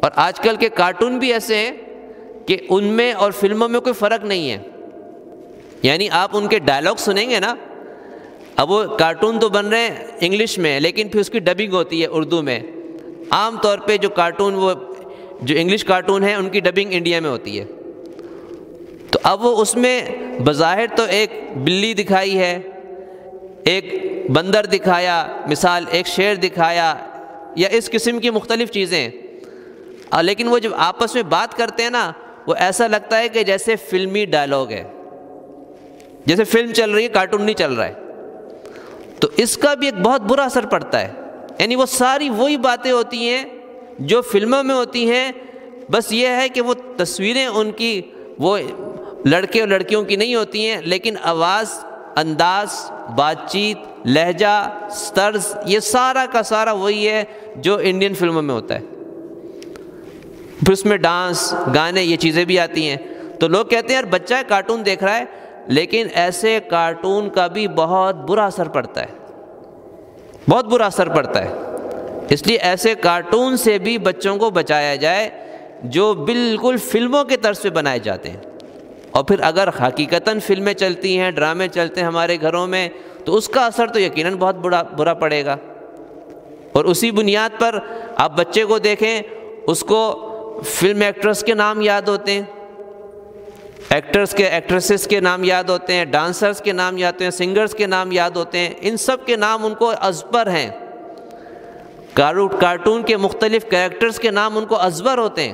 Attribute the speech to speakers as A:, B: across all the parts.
A: اور آج کل کے کارٹون بھی ایسے ہیں کہ ان میں اور فلموں میں کوئی فرق نہیں ہے. یعنی آپ ان کے ڈائلاگ سنیں گے نا، اب وہ کارٹون تو بن رہے ہیں انگلش میں، لیکن پھر اس کی ڈبنگ ہوتی ہے اردو میں. عام طور پہ جو کارٹون، وہ جو انگلش کارٹون ہیں، ان کی ڈبنگ انڈیا میں ہوتی ہے. تو اب وہ اس میں بظاہر تو ایک بلی دکھائی ہے، ایک بندر دکھایا، مثال ایک شیر دکھایا، یا اس قسم کی مختلف چیزیں، لیکن وہ جب آپس میں بات کرتے ہیں نا، وہ ایسا لگتا ہے کہ جیسے فلمی ڈائلاگ ہے، جیسے فلم چل رہی ہے، کارٹون نہیں چل رہا ہے. تو اس کا بھی ایک بہت برا اثر پڑتا ہے. یعنی وہ ساری وہی باتیں ہوتی ہیں جو فلموں میں ہوتی ہیں، بس یہ ہے کہ وہ تصویریں ان کی وہ لڑکے اور لڑکیوں کی نہیں ہوتی ہیں، لیکن آواز، انداز، بات چیت، لہجہ، طرز، یہ سارا کا سارا وہی ہے جو انڈین فلموں میں ہوتا ہے. پھر اس میں ڈانس، گانے، یہ چیزیں بھی آتی ہیں. تو لوگ کہتے ہیں یار بچہ ہے کارٹون دیکھ رہا ہے، لیکن ایسے کارٹون کا بھی بہت برا اثر پڑتا ہے، بہت برا اثر پڑتا ہے. اس لیے ایسے کارٹون سے بھی بچوں کو بچایا جائے جو بالکل فلموں کے طرز پہ بنائے جاتے ہیں. اور پھر اگر حقیقتاً فلمیں چلتی ہیں، ڈرامے چلتے ہیں ہمارے گھروں میں، تو اس کا اثر تو یقیناً بہت برا پڑے گا. اور اسی بنیاد پر آپ بچے کو دیکھیں، اس کو فلم ایکٹرس کے نام یاد ہوتے ہیں، ایکٹرس کے، ایکٹریسز کے نام یاد ہوتے ہیں، ڈانسرز کے نام یاد ہوتے ہیں، سنگرز کے نام یاد ہوتے ہیں. ان سب کے نام ان کو ازبر ہیں. کارٹون کے مختلف کریکٹرز کے نام ان کو ازبر ہوتے ہیں.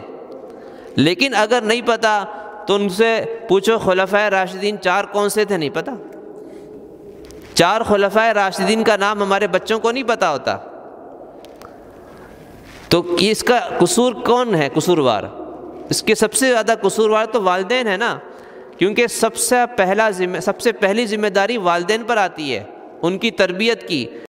A: لیکن اگر نہیں پتہ تو ان سے پوچھو خلفائے راشدین 4 کون سے تھے، نہیں پتہ. 4 خلفائے راشدین کا نام ہمارے بچوں کو نہیں پتہ ہوتا. تو اس کا قصور کون ہے قصوروار؟ اس کے سب سے زیادہ قصوروار تو والدین ہیں نا، کیونکہ سب سے پہلی ذمہ داری والدین پر آتی ہے، ان کی تربیت کی.